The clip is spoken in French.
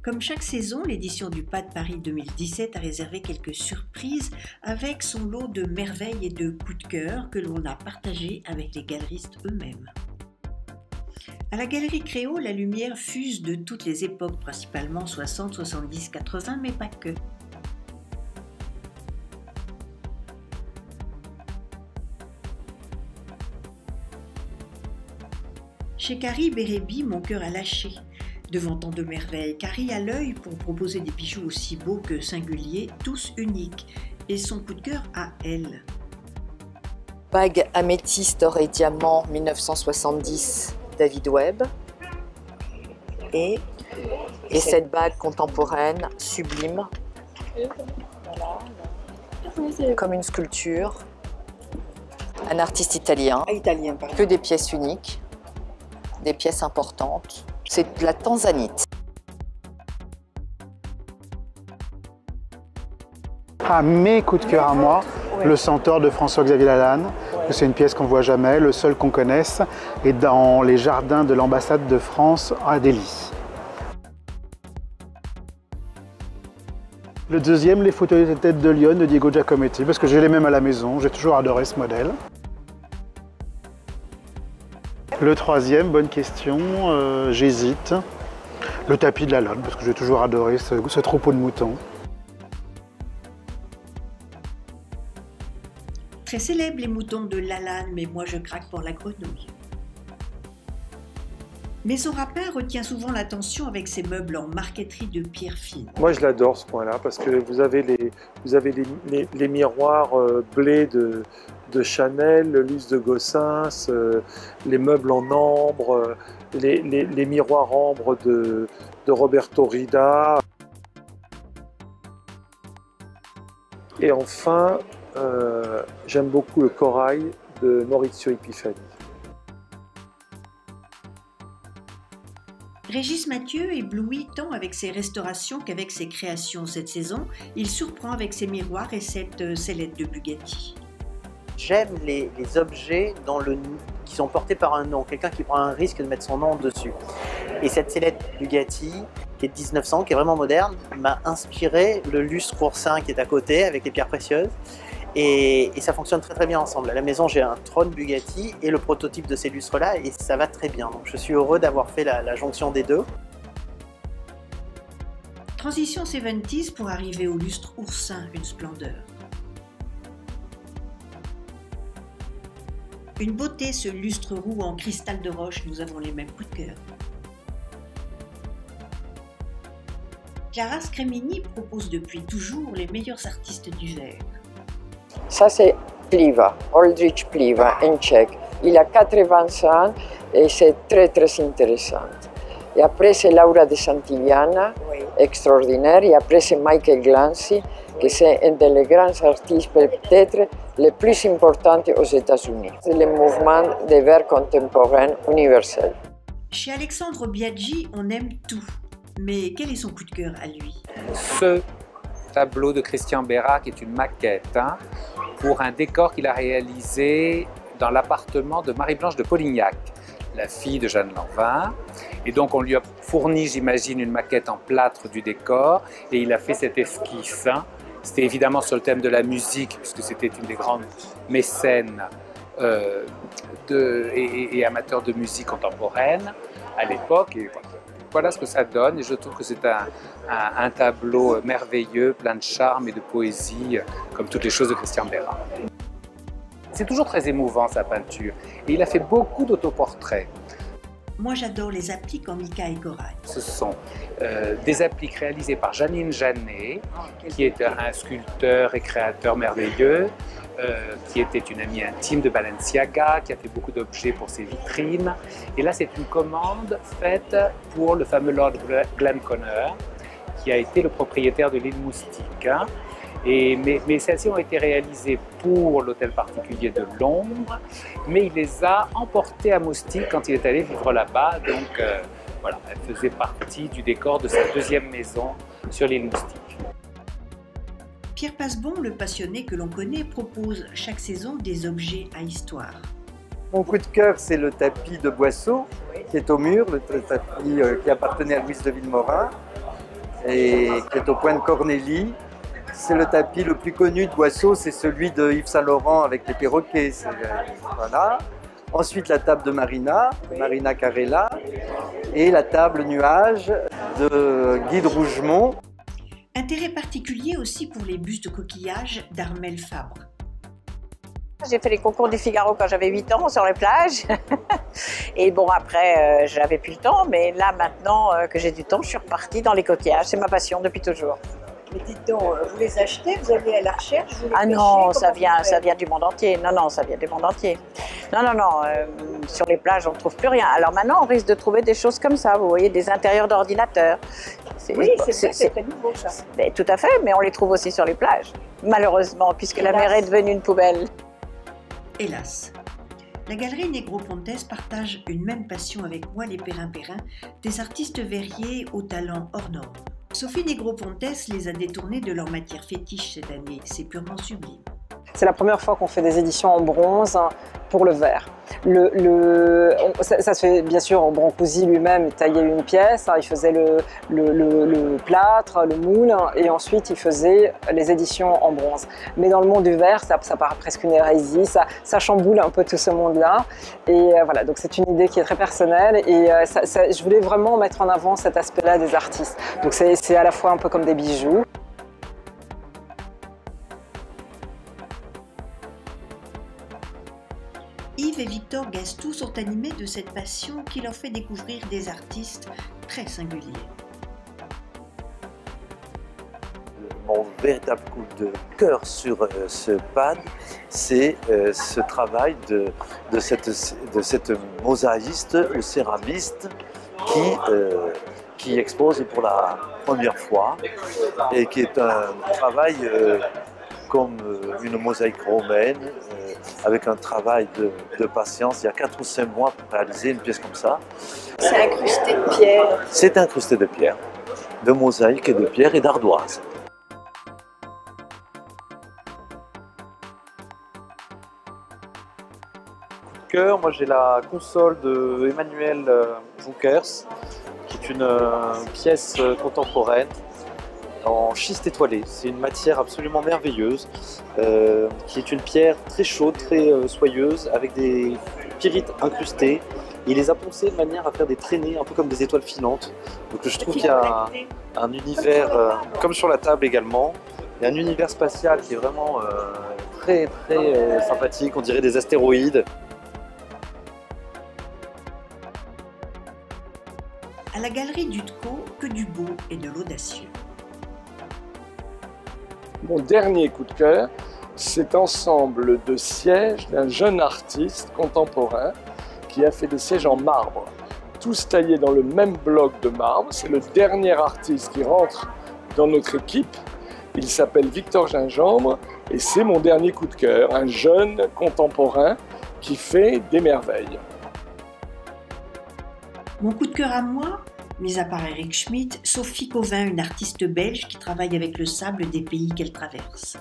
Comme chaque saison, l'édition du Pas de Paris 2017 a réservé quelques surprises avec son lot de merveilles et de coups de cœur que l'on a partagés avec les galeristes eux-mêmes. À la Galerie Créo, la lumière fuse de toutes les époques, principalement 60, 70, 80, mais pas que. Chez Carrie Bérébi, mon cœur a lâché. Devant tant de merveilles, Carrie a l'œil pour proposer des bijoux aussi beaux que singuliers, tous uniques. Et son coup de cœur à elle. Bague améthyste or et diamant 1970, David Webb. Et cette bague contemporaine, sublime, comme une sculpture. Un artiste italien, que des pièces uniques, des pièces importantes. C'est de la tanzanite. Mes coups de cœur à moi, le Centaure de François-Xavier Lalanne. C'est une pièce qu'on ne voit jamais, le seul qu'on connaisse, est dans les jardins de l'ambassade de France à Delhi. Le deuxième, les fauteuils de tête de lionne de Diego Giacometti, parce que j'ai les mêmes à la maison, j'ai toujours adoré ce modèle. Le troisième, bonne question, j'hésite. Le tapis de Lalanne, parce que j'ai toujours adoré ce troupeau de moutons. Très célèbres les moutons de Lalanne, mais moi je craque pour la grenouille. Maison Rapin retient souvent l'attention avec ses meubles en marqueterie de pierre fine. Moi je l'adore ce point-là parce que vous avez les miroirs blés de Chanel, le luxe de Gossens, les meubles en ambre, les miroirs ambre de Roberto Rida. Et enfin, j'aime beaucoup le corail de Maurizio Epifani. Régis Mathieu éblouit tant avec ses restaurations qu'avec ses créations cette saison. Il surprend avec ses miroirs et cette sellette de Bugatti. J'aime les objets qui sont portés par un nom, quelqu'un qui prend un risque de mettre son nom dessus. Et cette sellette Bugatti, qui est de 1900, qui est vraiment moderne, m'a inspiré le lustre Oursin qui est à côté avec les pierres précieuses. Et ça fonctionne très très bien ensemble. À la maison, j'ai un trône Bugatti et le prototype de ces lustres-là, et ça va très bien. Donc je suis heureux d'avoir fait la jonction des deux. Transition 70s pour arriver au lustre Oursin, une splendeur. Une beauté, ce lustre roux en cristal de roche, nous avons les mêmes coups de cœur. Clara Scremini propose depuis toujours les meilleurs artistes du verre. Ça c'est Pliva, Oldrich Pliva, en tchèque. Il a 80 ans et c'est très intéressant. Et après c'est Laura de Santillana, extraordinaire. Et après c'est Michael Glancy, qui c'est un des grands artistes peut-être les plus importants aux États-Unis. C'est le mouvement de verre contemporain universel. Chez Alexandre Biaggi, on aime tout. Mais quel est son coup de cœur à lui? Ce tableau de Christian Beyrat, qui est une maquette, pour un décor qu'il a réalisé dans l'appartement de Marie-Blanche de Polignac, la fille de Jeanne Lanvin. Et donc on lui a fourni, j'imagine, une maquette en plâtre du décor, et il a fait cette esquisse. C'était évidemment sur le thème de la musique, puisque c'était une des grandes mécènes et amateurs de musique contemporaine à l'époque. Et voilà ce que ça donne, et je trouve que c'est un tableau merveilleux, plein de charme et de poésie, comme toutes les choses de Christian Beyrat. C'est toujours très émouvant, sa peinture, et il a fait beaucoup d'autoportraits. Moi j'adore les appliques en mica et corail. Ce sont des appliques réalisées par Janine Janet, qui est un sculpteur et créateur merveilleux, qui était une amie intime de Balenciaga, qui a fait beaucoup d'objets pour ses vitrines. Et là, c'est une commande faite pour le fameux Lord Glenconner, qui a été le propriétaire de l'île Moustique. Mais celles-ci ont été réalisées pour l'hôtel particulier de Londres, mais il les a emportées à Moustique quand il est allé vivre là-bas. Donc voilà, elle faisait partie du décor de sa deuxième maison sur l'île Moustique. Pierre Passebon, le passionné que l'on connaît, propose chaque saison des objets à histoire. Mon coup de cœur, c'est le tapis de Boisseau, qui est au mur, le tapis qui appartenait à Louise de Villemorin. et qui est au point de Cornélie. C'est le tapis le plus connu de Boisseau, c'est celui de Yves Saint Laurent avec les perroquets. Voilà. Ensuite, la table de Marina, Marina Carella, et la table nuage de Guy de Rougemont. Intérêt particulier aussi pour les bustes de coquillages d'Armel Fabre. J'ai fait les concours du Figaro quand j'avais 8 ans sur les plages. Et bon, après, j'avais plus le temps, mais là, maintenant que j'ai du temps, je suis repartie dans les coquillages. C'est ma passion depuis toujours. Mais dites donc, vous les achetez, vous allez à la recherche, vous les Ah pêchez, non, ça comment vient du monde entier. Non, ça vient du monde entier. Non, sur les plages, on ne trouve plus rien. Alors maintenant, on risque de trouver des choses comme ça, vous voyez, des intérieurs d'ordinateurs. Oui, c'est très nouveau ça. Mais, tout à fait, mais on les trouve aussi sur les plages, malheureusement, puisque la mer est devenue une poubelle. Hélas. La galerie Négropontes partage une même passion avec moi, les Perrin-Perrin, des artistes verriers aux talents hors normes. Sophie Négropontes les a détournés de leur matière fétiche cette année, c'est purement sublime. C'est la première fois qu'on fait des éditions en bronze pour le verre. Ça se fait bien sûr en Brancusi lui-même, taillait une pièce, il faisait le plâtre, le moule, et ensuite il faisait les éditions en bronze. Mais dans le monde du verre, ça paraît presque une hérésie, ça chamboule un peu tout ce monde-là. Et voilà, donc c'est une idée qui est très personnelle, et je voulais vraiment mettre en avant cet aspect-là des artistes. Donc c'est à la fois un peu comme des bijoux. Yves et Victor Gastou sont animés de cette passion qui leur fait découvrir des artistes très singuliers. Mon véritable coup de cœur sur ce pad, c'est ce travail de cette mosaïste ou céramiste qui expose pour la première fois et qui est un travail comme une mosaïque romaine, avec un travail de patience. Il y a 4 ou 5 mois pour réaliser une pièce comme ça. C'est incrusté de pierre. C'est incrusté de pierre, de mosaïque et de pierre et d'ardoise. Cœur, moi j'ai la console de Emmanuel Jonkers, qui est une pièce contemporaine en schiste étoilé. C'est une matière absolument merveilleuse, qui est une pierre très chaude, très soyeuse, avec des pyrites incrustées. Il les a poncées de manière à faire des traînées, un peu comme des étoiles filantes. Donc je trouve qu'il y a un univers, comme sur la table également, il y a un univers spatial qui est vraiment très sympathique, on dirait des astéroïdes. À la galerie Dutcot, que du beau et de l'audacieux. Mon dernier coup de cœur, cet ensemble de sièges d'un jeune artiste contemporain qui a fait des sièges en marbre, tous taillés dans le même bloc de marbre. C'est le dernier artiste qui rentre dans notre équipe. Il s'appelle Victor Gingembre et c'est mon dernier coup de cœur, un jeune contemporain qui fait des merveilles. Mon coup de cœur à moi, mis à part Eric Schmitt, Sophie Cauvin, une artiste belge qui travaille avec le sable des pays qu'elle traverse.